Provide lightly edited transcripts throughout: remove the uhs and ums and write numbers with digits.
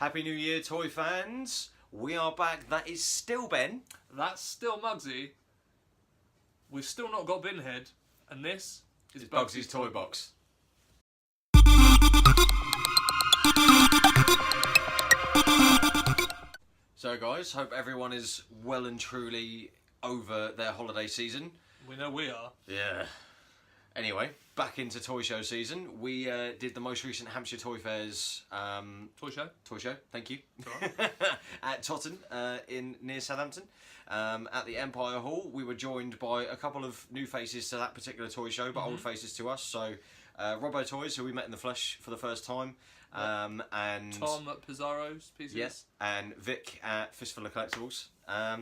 Happy New Year, toy fans. We are back. That is still Ben. That's still Muggsy. We've still not got Binhead. And this is Bugsy's Toy Box. So guys, hope everyone is well and truly over their holiday season. We know we are. Yeah. Anyway, back into toy show season. We did the most recent Hampshire Toy Fair's Toy show. Thank you. Right. At Totton near Southampton. At the Empire Hall, we were joined by a couple of new faces to that particular toy show, but old faces to us. So Robbo Toys, who we met in the flesh for the first time, and Tom at Pizarro's Pieces. Yes, and Vic at Fistful of Collectibles.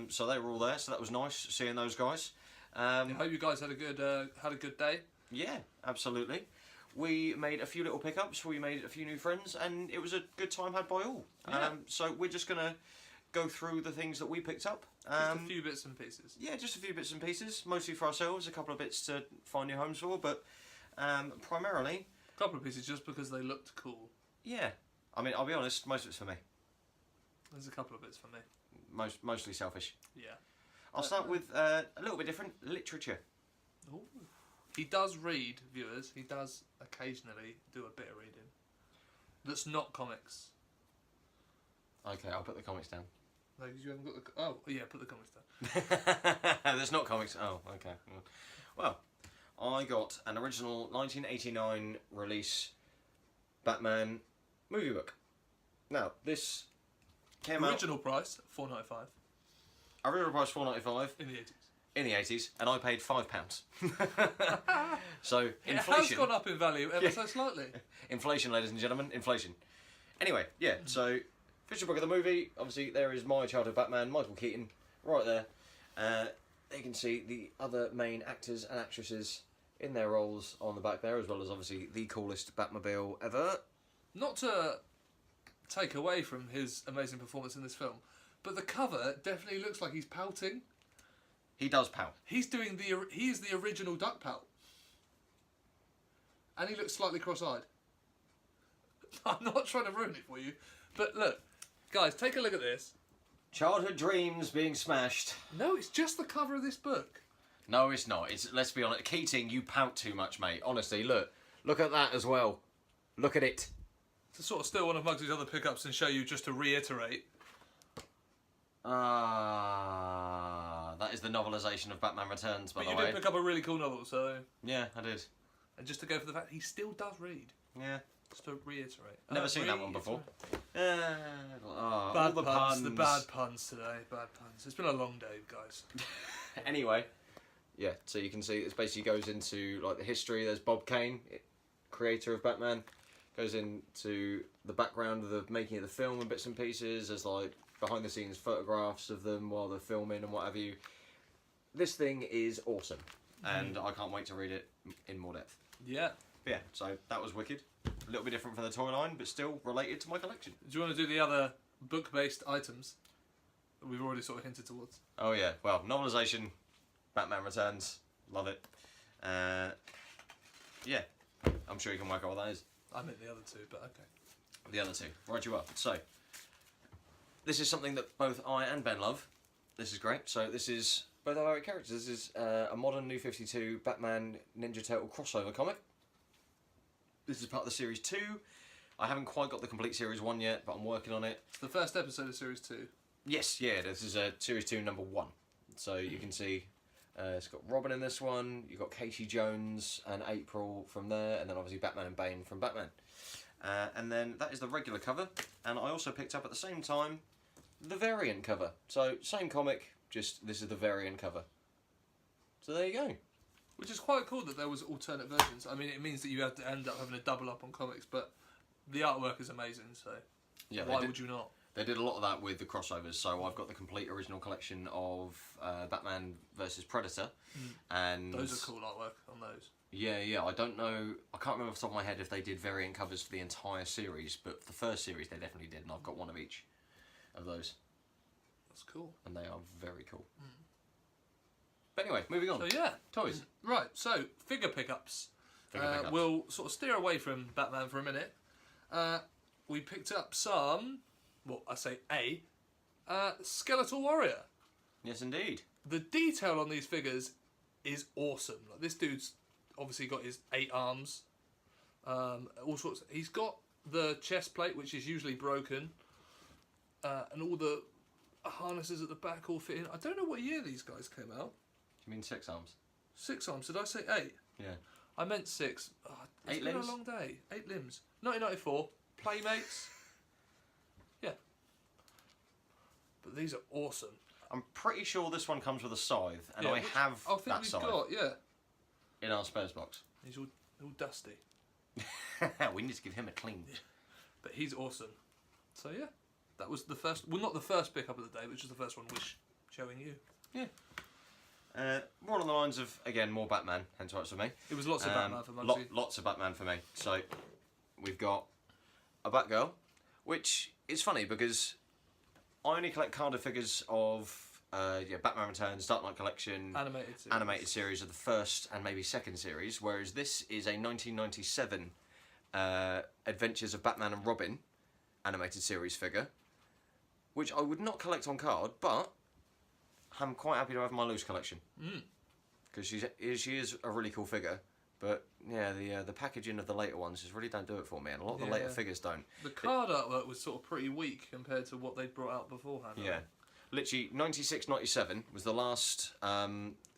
So they were all there, so that was nice seeing those guys. I hope you guys had a good day. Yeah, absolutely. We made a few little pickups, we made a few new friends, and it was a good time had by all. Yeah. So we're just going to go through the things that we picked up. Just a few bits and pieces. Yeah, just a few bits and pieces, mostly for ourselves, a couple of bits to find new homes for, but primarily... A couple of pieces just because they looked cool. Yeah. I mean, I'll be honest, most of it's for me. There's a couple of bits for me. Mostly selfish. Yeah. I'll start with a little bit different, literature. Ooh. He does read, viewers. He does occasionally do a bit of reading. That's not comics. Okay, I'll put the comics down. No, because you haven't got the... Oh, yeah, put the comics down. There's not comics. Oh, okay. Well, I got an original 1989 release Batman movie book. Now, this came Original price, $4.95. Original price $4.95 in the 80s. In the 80s, and I paid £5. So inflation. It has gone up in value ever so slightly. Inflation, ladies and gentlemen, inflation. Anyway, yeah. So, official book of the movie. Obviously, there is my childhood Batman, Michael Keaton, right there. You can see the other main actors and actresses in their roles on the back there, as well as obviously the coolest Batmobile ever. Not to take away from his amazing performance in this film, but the cover definitely looks like he's pouting. He does pout. He is the original duck pout. And he looks slightly cross-eyed. I'm not trying to ruin it for you, but look, guys, take a look at this. Childhood dreams being smashed. No, it's just the cover of this book. No, it's not. Let's be honest. Keating, you pout too much, mate. Honestly, look at that as well. Look at it. To sort of steal one of Muggsy's other pickups and show you, just to reiterate. That is the novelisation of Batman Returns, by the way. But you did pick up a really cool novel, so... Yeah, I did. And just to go for the fact he still does read. Yeah. Just to reiterate. Never seen that one before. Bad all the puns. The bad puns today. Bad puns. It's been a long day, guys. Anyway, yeah, so you can see it basically goes into like the history. There's Bob Kane, creator of Batman. Goes into the background of the making of the film and bits and pieces. There's like behind the scenes photographs of them while they're filming and what have you. This thing is awesome, and I can't wait to read it in more depth. Yeah. But yeah, so that was wicked. A little bit different from the toy line, but still related to my collection. Do you want to do the other book-based items that we've already sort of hinted towards? Oh yeah, well, novelisation, Batman Returns, love it. Yeah, I'm sure you can work out what that is. I meant the other two, but okay. The other two, right you are. So, this is something that both I and Ben love. This is great. So this is both our favourite characters. This is a modern New 52 Batman Ninja Turtle crossover comic. This is part of the Series 2. I haven't quite got the complete Series 1 yet, but I'm working on it. It's the first episode of Series 2. Yes, yeah, this is Series 2 number 1. So you can see it's got Robin in this one, you've got Casey Jones and April from there, and then obviously Batman and Bane from Batman. And then that is the regular cover, and I also picked up at the same time the variant cover. So same comic, just this is the variant cover. So there you go. Which is quite cool that there was alternate versions. I mean, it means that you have to end up having a double up on comics, but the artwork is amazing, so yeah, why would you not? They did a lot of that with the crossovers, so I've got the complete original collection of Batman versus Predator. And those are cool artwork on those. Yeah, I don't know, I can't remember off the top of my head if they did variant covers for the entire series, but the first series they definitely did, and I've got one of each of those. That's cool. And they are very cool. But anyway, moving on. So yeah. Toys. Right, so figure pickups. We'll sort of steer away from Batman for a minute. We picked up some well, I say a skeletal warrior. Yes, indeed. The detail on these figures is awesome. Like, this dude's obviously got his 8 arms, all sorts. He's got the chest plate, which is usually broken, and all the harnesses at the back all fit in. I don't know what year these guys came out. Do you mean 6 arms? 6 arms. Did I say 8? Yeah. I meant 6. Oh, it's 8 been limbs? a long day. 8 limbs. 1994. Playmates. Yeah. But these are awesome. I'm pretty sure this one comes with a scythe, and Yeah, I have I think that we've scythe got, yeah. in our spares box. He's all dusty. We need to give him a clean. But he's awesome. So yeah, that was the first. Well, not the first pickup of the day, which was the first one showing you. Yeah. More along the lines of, again, more Batman, hence why it's for me. It was lots of Batman for Muggsy. Lots of Batman for me. So, we've got a Batgirl, which is funny because I only collect carded figures of Batman Returns, Dark Knight Collection, animated series of the first and maybe second series, whereas this is a 1997 Adventures of Batman and Robin animated series figure, which I would not collect on card, but I'm quite happy to have my loose collection because she is a really cool figure. But yeah, the packaging of the later ones just really don't do it for me, and a lot of the later figures don't. The card artwork was sort of pretty weak compared to what they'd brought out beforehand. Yeah, literally 96, 97 was the last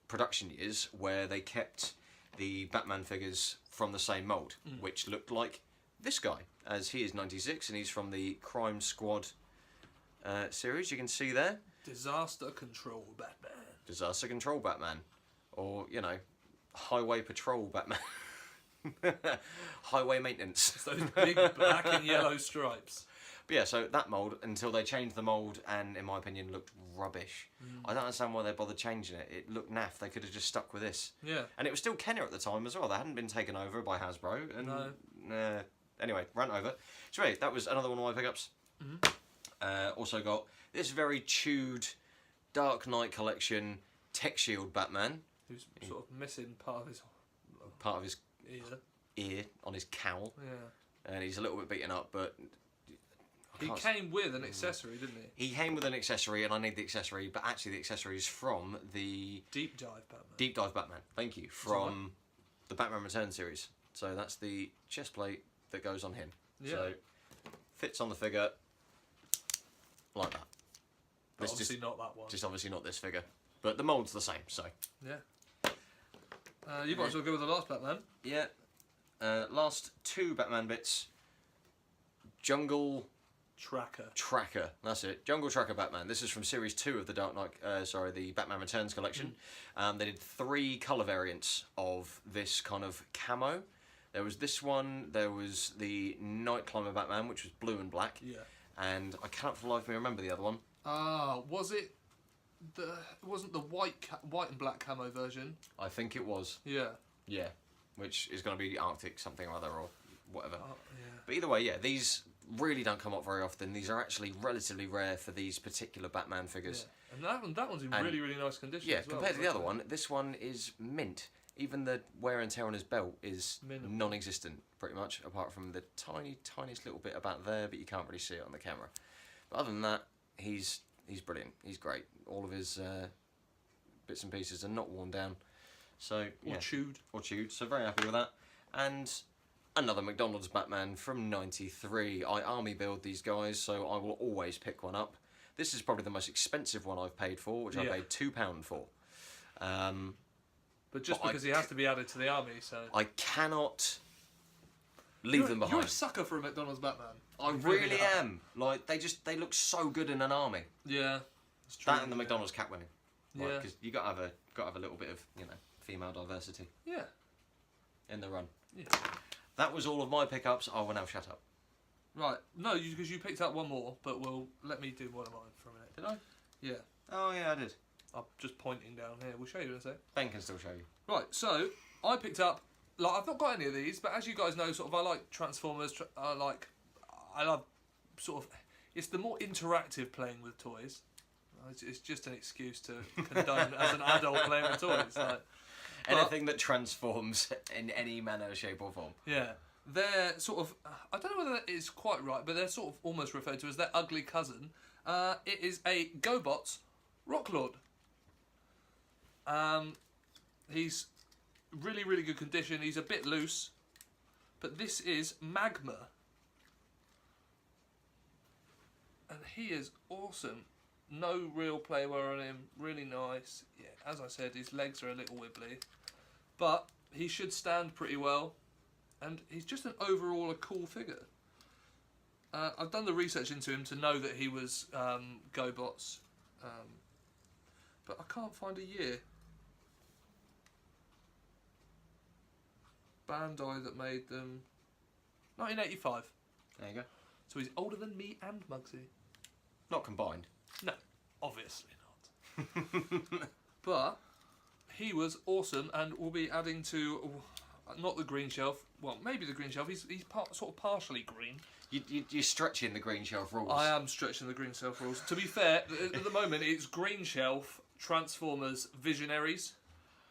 production years where they kept the Batman figures from the same mould, which looked like this guy, as he is 96 and he's from the Crime Squad series. You can see there. Disaster Control Batman. Disaster Control Batman, or Highway Patrol Batman. Highway Maintenance. It's those big black and yellow stripes. But yeah, so that mould, until they changed the mould and, in my opinion, looked rubbish. I don't understand why they bothered changing it. It looked naff. They could have just stuck with this. Yeah. And it was still Kenner at the time as well. They hadn't been taken over by Hasbro. And, no. Anyway, rant over. So anyway, that was another one of my pickups. Also got this very chewed Dark Knight Collection Tech Shield Batman. Who's sort of missing part of his ear on his cowl. Yeah. And he's a little bit beaten up, but he came with an accessory, didn't he? He came with an accessory, and I need the accessory, but actually the accessory is from the Deep Dive Batman. Deep Dive Batman, thank you, from the Batman Returns series. So that's the chest plate that goes on him. Yeah. So fits on the figure like that. But obviously not that one. Just obviously not this figure. But the mould's the same, so. Yeah. You might as well go with the last Batman. Yeah. Last 2 Batman bits. Jungle Tracker, that's it. Jungle Tracker Batman. This is from Series 2 of the the Batman Returns collection. They did 3 colour variants of this kind of camo. There was this one, there was the Night Climber Batman, which was blue and black. Yeah. And I cannot for the life of me remember the other one. Was it it wasn't the white and black camo version? I think it was. Yeah. Yeah. Which is going to be Arctic something or other or whatever. Yeah. But either way, yeah, these really don't come up very often. These are actually relatively rare for these particular Batman figures. Yeah. And that one's in really, really nice condition as well. Compared to the other one, this one is mint. Even the wear and tear on his belt is non-existent, pretty much, apart from the tiniest little bit about there, but you can't really see it on the camera. But other than that, he's brilliant. He's great. All of his bits and pieces are not worn down. So Or chewed. So very happy with that. And another McDonald's Batman from '93. I army build these guys, so I will always pick one up. This is probably the most expensive one I've paid for, which I paid £2 for. But because he has to be added to the army, so I cannot leave them behind. You're a sucker for a McDonald's Batman. I really am. Like they look so good in an army. Yeah, it's true. That and the McDonald's cat winning. Because you got to have a little bit of female diversity. Yeah. In the run. Yeah. That was all of my pickups. I will now shut up. Right. No, because you picked up one more, but let me do one of mine for a minute. Did I? Yeah. Oh yeah, I did. I'm just pointing down here. We'll show you in a sec. Ben can still show you. Right, so I picked up. I've not got any of these, but as you guys know, I like Transformers. I love sort of. It's the more interactive playing with toys. It's just an excuse to condone as an adult playing with toys. Anything that transforms in any manner, shape, or form. Yeah. they're sort of, I don't know whether that is quite right, but they're sort of almost referred to as their ugly cousin. It is a GoBots Rocklord. He's really, really good condition. He's a bit loose, but this is Magma. And he is awesome. No real play wear on him. Really nice. Yeah, as I said, his legs are a little wibbly, but he should stand pretty well. And he's just an overall a cool figure. I've done the research into him to know that he was GoBots, but I can't find a year. Bandai that made them. 1985. There you go. So he's older than me and Muggsy. Not combined. No, obviously not. But he was awesome, and we'll be adding to not the green shelf. Well, maybe the green shelf. He's sort of partially green. You're stretching the green shelf rules. I am stretching the green shelf rules. To be fair, at the moment it's green shelf, Transformers, Visionaries.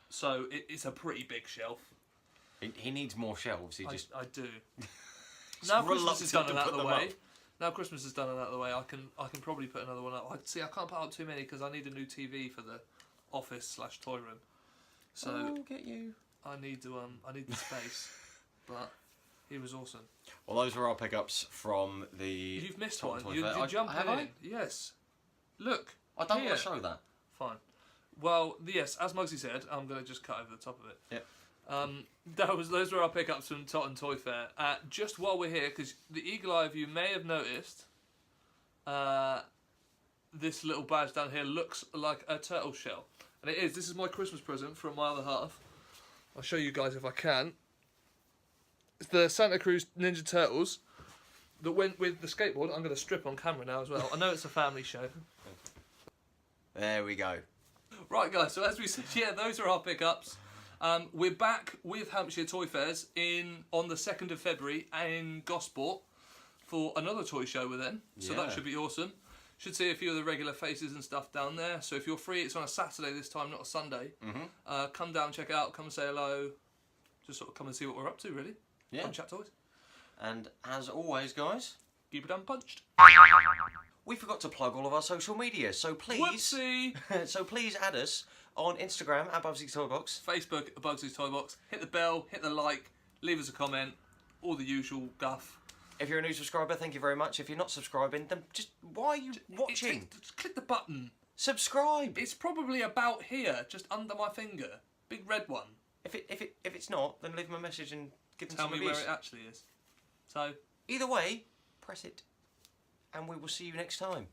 So it's a pretty big shelf. He needs more shelves. I do. Now Christmas is done and out of the way. Now Christmas is done and out of the way. I can probably put another one up. I can't put up too many because I need a new TV for the office/toy room. So I'll get you. I need the space. But he was awesome. Well, those were our pickups from the. You've missed Totton one. Toy Fair. You jumped have in. I? Yes. Look. I don't here. want to show that. Fine. Well, yes, as Muggsy said, I'm going to just cut over the top of it. Yep. Those were our pickups from Totton Toy Fair. Just while we're here, because the eagle eye of you may have noticed, this little badge down here looks like a turtle shell. And it is. This is my Christmas present from my other half. I'll show you guys if I can. It's the Santa Cruz Ninja Turtles that went with the skateboard. I'm going to strip on camera now as well. I know it's a family show. There we go. Right, guys, so as we said, yeah, those are our pickups. We're back with Hampshire Toy Fairs on the 2nd of February in Gosport for another toy show with them. So that should be awesome. Should see a few of the regular faces and stuff down there. So if you're free, it's on a Saturday this time, not a Sunday. Mm-hmm. Come down, check it out, come say hello. Just sort of come and see what we're up to, really. Yeah. Fun chat toys. And as always, guys, Keep it unpunched. we forgot to plug all of our social media, so please, Whoopsie! so please add us on Instagram at Bubsy's Toy Box, Facebook, Bugsy's Toy Box. Hit the bell, hit the like, leave us a comment, all the usual guff. If you're a new subscriber, thank you very much. If you're not subscribing, then just why are you watching? Just click the button. Subscribe. It's probably about here, just under my finger. Big red one. If it's not, then leave me a message and give them Tell some me reviews. where it actually is. So, Either way, press it, and we will see you next time.